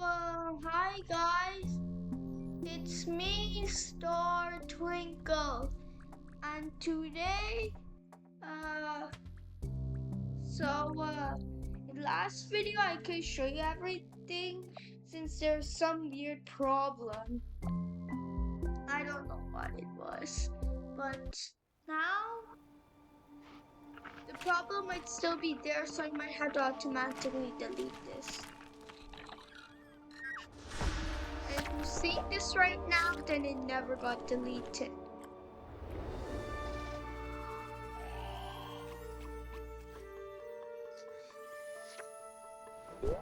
Hi guys, it's me, Star Twinkle, and today, uh, in last video I could show you everything since there's some weird problem. I don't know what it was, but now the problem might still be there, so I might have to automatically delete this. If you're seeing this right now, then it never got deleted. You're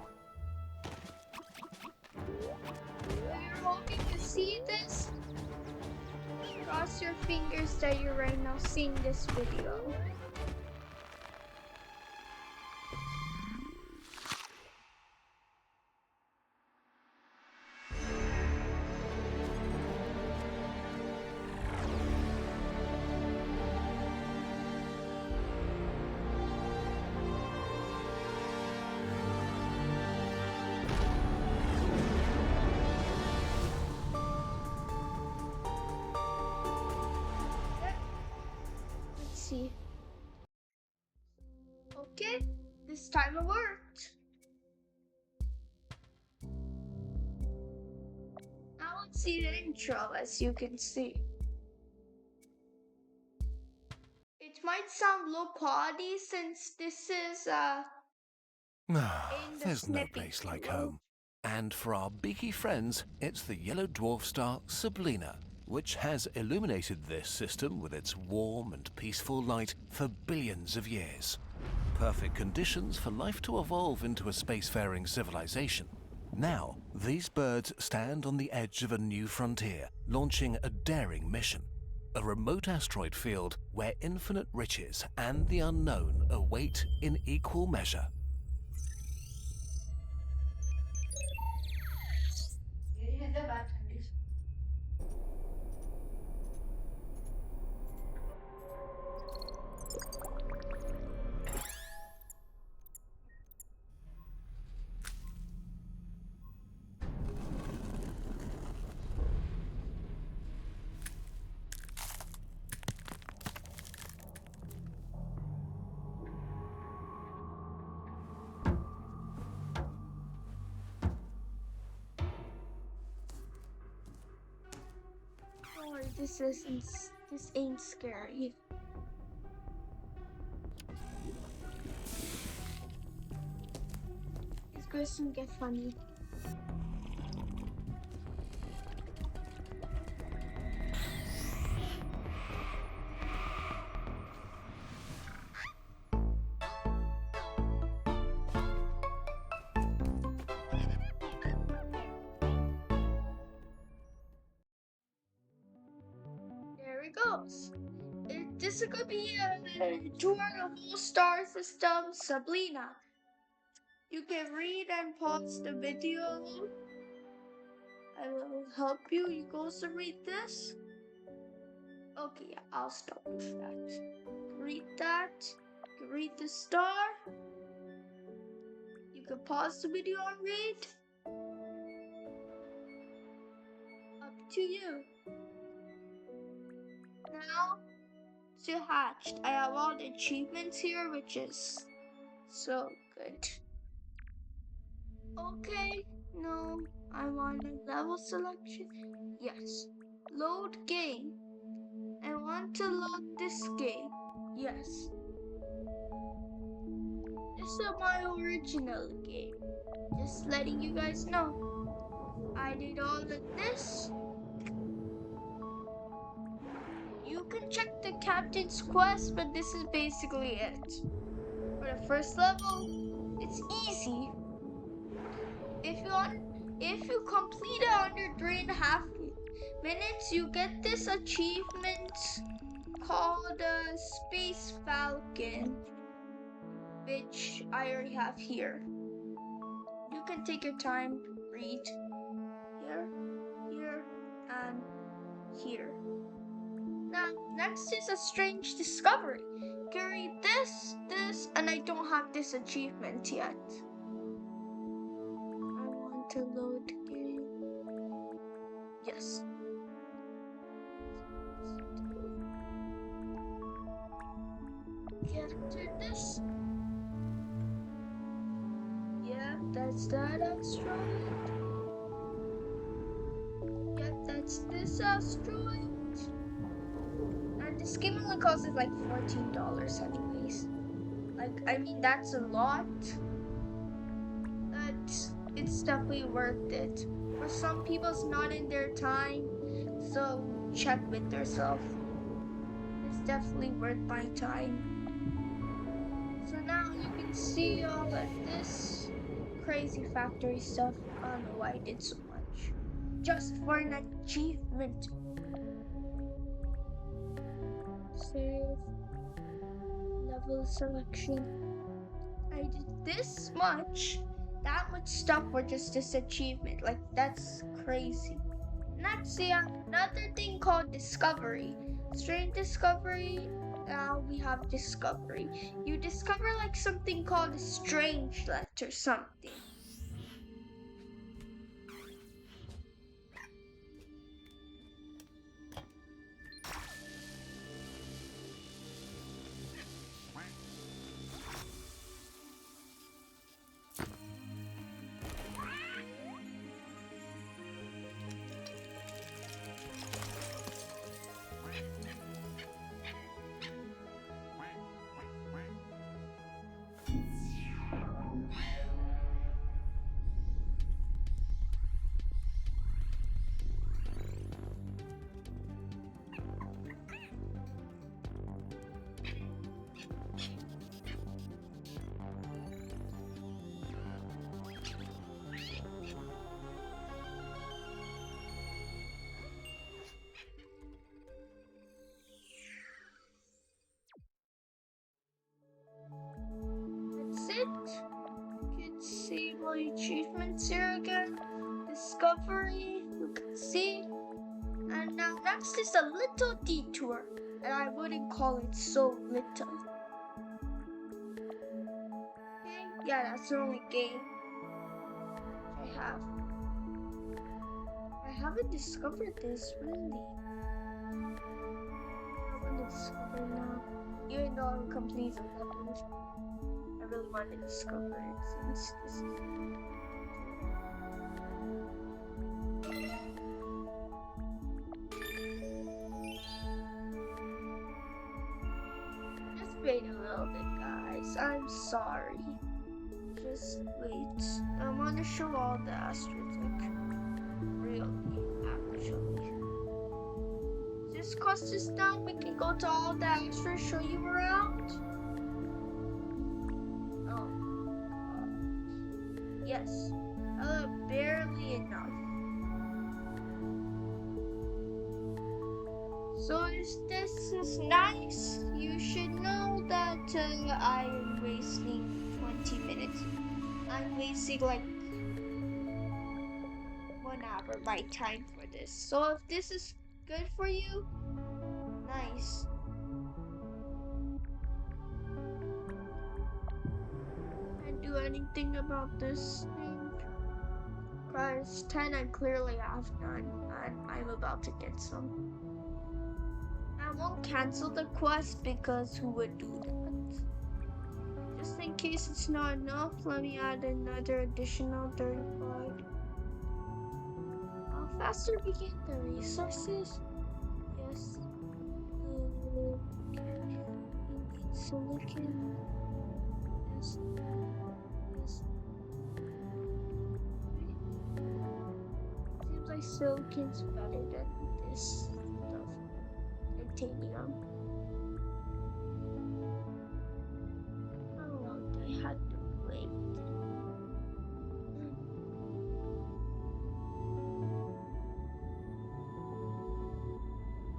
hoping to see this? Cross your fingers that you're right now seeing this video. Let's see. Okay, this time it worked. Now let's see the intro, as you can see. It might sound low quality since this is in the There's no snipping place like tool. home. And for our beaky friends, it's the yellow dwarf star Sablena, which has illuminated this system with its warm and peaceful light for billions of years. Perfect conditions for life to evolve into a spacefaring civilization. Now, these birds stand on the edge of a new frontier, launching a daring mission. A remote asteroid field where infinite riches and the unknown await in equal measure. Don't worry, this ain't scary. It's going to get funny. There it goes. This is gonna be a tour of the whole star system, Sablena. You can read and pause the video. I will help you. You can also read this. Okay, yeah, I'll start with that. Read that. You can read the star. You can pause the video and read. Up to you. Now, still hatched. I have all the achievements here, which is so good. Okay, no, I want a level selection. Yes. Load game. I want to load this game. Yes. This is my original game. Just letting you guys know. I did all of this. You can check the captain's quest, but this is basically it. For the first level, it's easy. If you complete it under 3.5 minutes, you get this achievement called Space Falcon, which I already have here. You can take your time to read here, here, and here. Now, next is a strange discovery. You can read this, and I don't have this achievement yet. I want to load game. Yes. Get to this. Yeah, that's that asteroid. Yep, that's this asteroid. And this game only costs like $14 anyways. Like, I mean, that's a lot. But it's definitely worth it. For some people, it's not in their time. So check with yourself. It's definitely worth my time. So now you can see all of this crazy factory stuff. I don't know why I did so much. Just for an achievement. Save. Level selection. I did this much. That much stuff for just this achievement. Like, that's crazy. Next, we have another thing called discovery. Strange discovery. Now we have discovery. You discover like something called a strange let or something. That's it. You can see my achievements here again. Discovery, you can see. And now next is a little detour. And I wouldn't call it so little. Okay, yeah, that's the only game I have. I haven't discovered this really. I want to discover now. Even though I'm completely levels, I really want to discover it since this is. Just wait a little bit, guys. I'm sorry. Just wait. I want to show all the asteroids, like, really, actually. This quest is done. We can go to all the asteroids, show you around. Oh, yes. Barely enough. So if this is nice, you should know that I am wasting 20 minutes. I'm wasting like 1 hour my time for this. So if this is good for you, nice. Can't do anything about this thing. Price 10, I clearly have none, and I'm about to get some. I won't cancel the quest because who would do that? Just in case it's not enough, let me add another additional 35. How faster we get the resources? Yes. Okay. We need silicon. Yes. Yes. Seems like silicon's better than this stuff. Titanium. How long do I have to wait?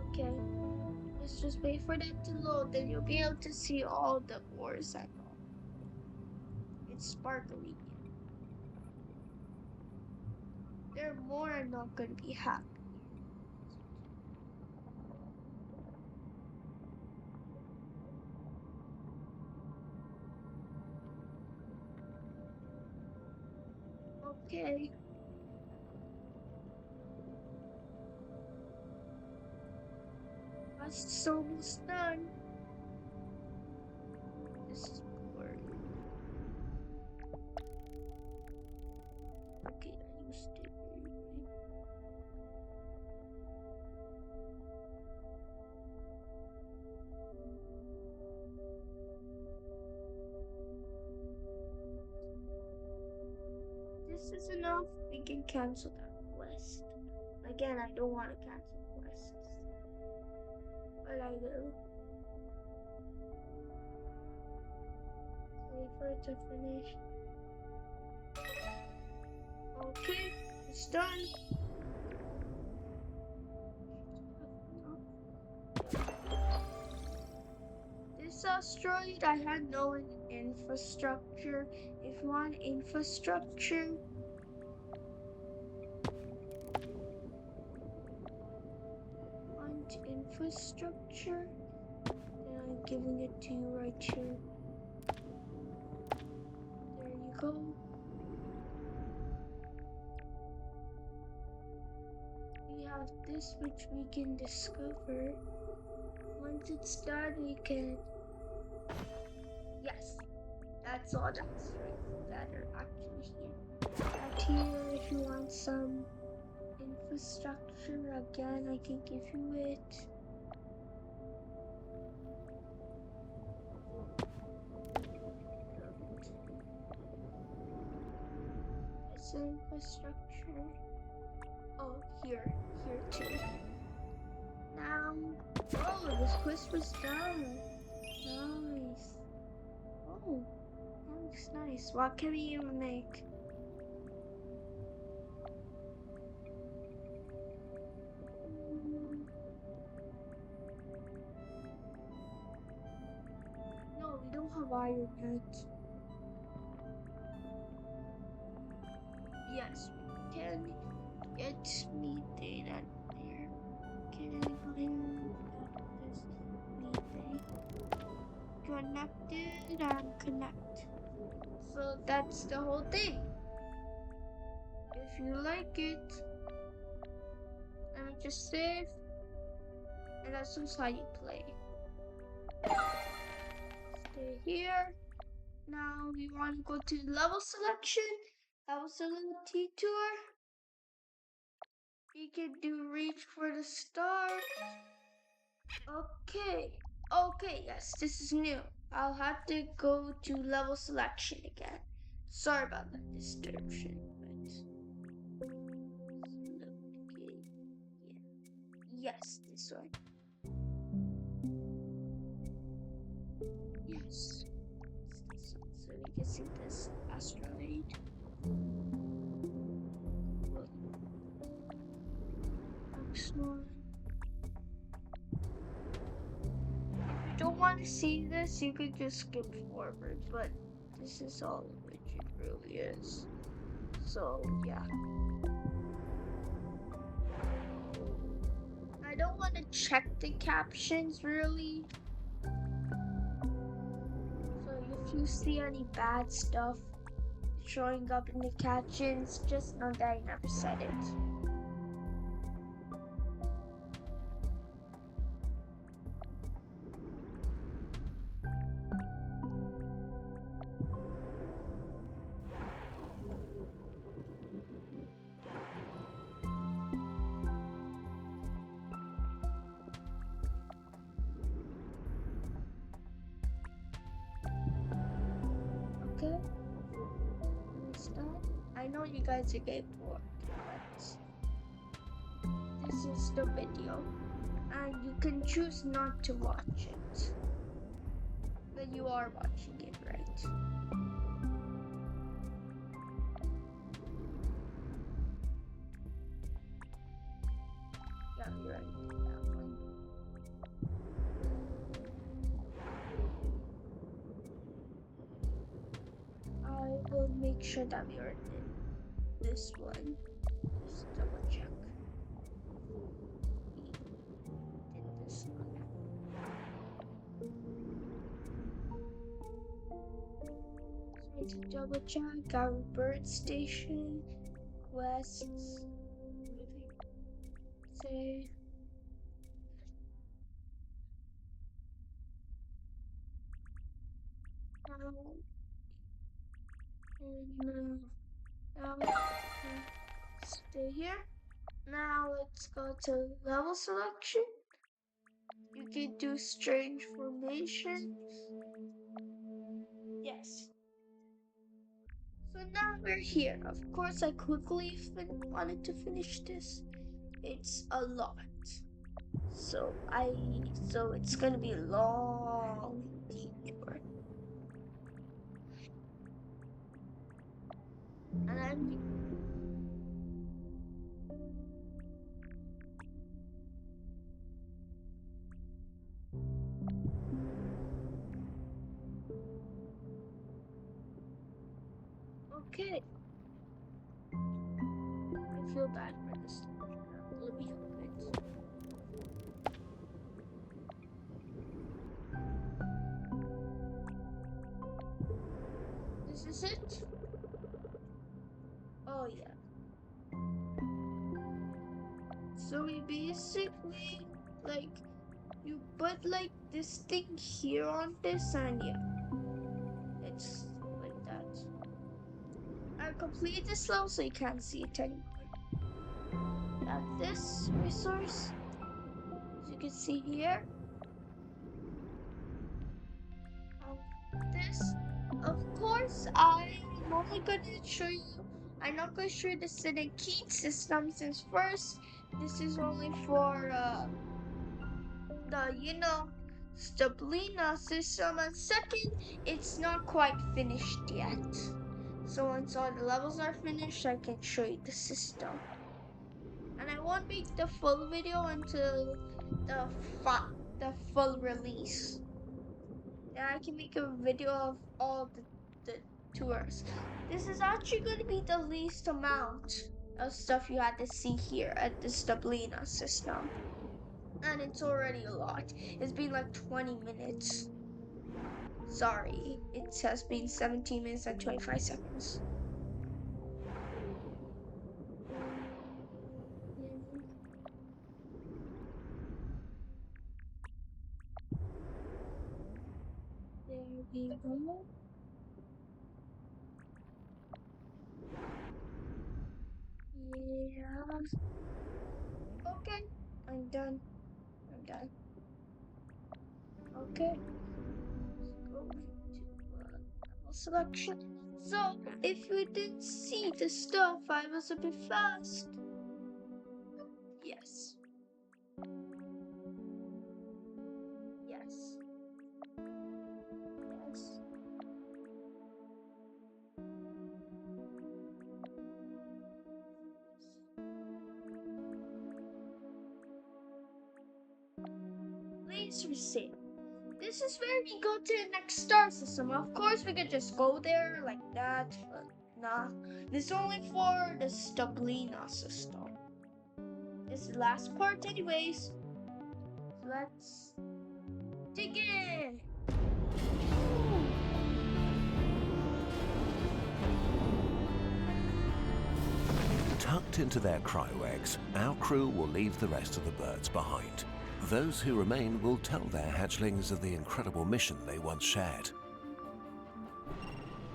Okay, let's just wait for that to load, then you'll be able to see all the ores I know. It's sparkly. There more are not gonna be happy. Okay, Quest is almost done. This is boring. Okay, I used it anyway. This is enough. We can cancel that quest. Again, I don't want to cancel quests, but I will. Wait for it to finish. Okay, it's done. This asteroid, I had no infrastructure. If you want infrastructure, then I'm giving it to you right here. There you go. We have this which we can discover. Once it's done, we can... Yes, that's all asteroids that are actually here. Right here, if you want some infrastructure, again, I can give you it. It's infrastructure. Oh, here too. Now, oh, this quest was done. Nice. Oh, that looks nice. What can we even make? No, we don't have iron yet. Yes, we can get methane out there. Can I find this methane? Connected and connect. So that's the whole thing. If you like it, let me just save, and that's just how you play. Stay here. Now we want to go to level selection. Level select tour. We can do reach for the star. Okay, yes, this is new. I'll have to go to level selection again. Sorry about that distortion, but okay, yeah. Yes, this one. Yes, it's this one. So we can see this asteroid. Next one. If you don't want to see this, you could just skip forward, but this is all which it really is. So, yeah. I don't want to check the captions, really. So, if you see any bad stuff showing up in the captions, just know that I never said it. Okay? I know you guys are getting bored, but this is the video, and you can choose not to watch it, but you are watching it, right? Yeah, you're right. That one. I will make sure that we are in this one. Just double check. In this one. So I need to double check our bird station quests. Say And now stay here. Now let's go to level selection. You can do strange formation. Yes. So now we're here. Of course, I quickly wanted to finish this. It's a lot. So it's gonna be a long detour. And I'm okay. I feel bad for this. Let me help it. This is it? Oh yeah. So we basically like you put like this thing here on this and yeah. It's like that. I completed this level so you can't see it anymore. Got this resource, as you can see here. This, of course, I'm only gonna show you. I'm not gonna show you the Syndicate system since first, this is only for the Sablena system, and second, it's not quite finished yet. So once all the levels are finished, I can show you the system. And I won't make the full video until the the full release. Then I can make a video of all the tours. This is actually going to be the least amount of stuff you had to see here at the Sablena system. And it's already a lot. It's been like 20 minutes. Sorry, it has been 17 minutes and 25 seconds. There we go. Yeah. Okay, I'm done. I'm done. Okay. Go to level selection. So, if you didn't see the stuff, I was a bit fast. Yes. Yes. Yes. Please receive. This is where we go to the next star system. Of course, we could just go there like that, but nah. This is only for the Stablina system. This is the last part, anyways. So let's dig in. Tucked into their cryo eggs, our crew will leave the rest of the birds behind. Those who remain will tell their hatchlings of the incredible mission they once shared.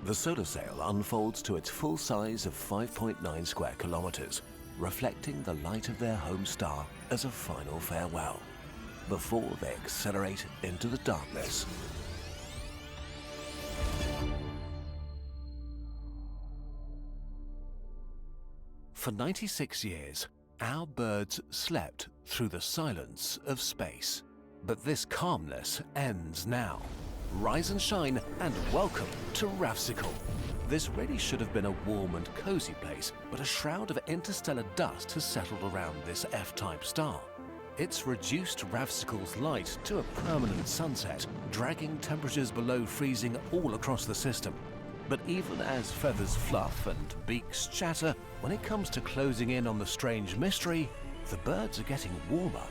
The solar sail unfolds to its full size of 5.9 square kilometers, reflecting the light of their home star as a final farewell, before they accelerate into the darkness. For 96 years, our birds slept through the silence of space. But this calmness ends now. Rise and shine, and welcome to Ravsicle. This really should have been a warm and cozy place, but a shroud of interstellar dust has settled around this F-type star. It's reduced Ravsicle's light to a permanent sunset, dragging temperatures below freezing all across the system. But even as feathers fluff and beaks chatter, when it comes to closing in on the strange mystery, the birds are getting warmer.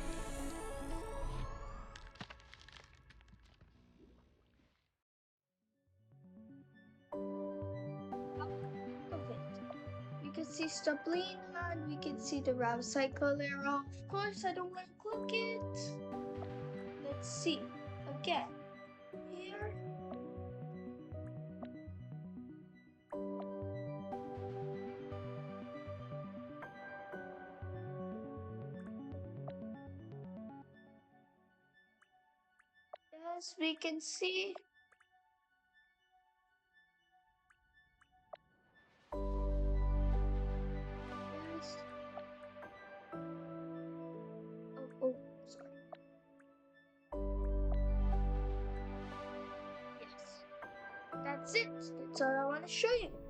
Okay. We can see Stablina and we can see the Rav cycle arrow. Of course, I don't want to click it. Let's see. Again. Here. as we can see, yes. Oh, sorry. Yes. That's it. That's all I want to show you.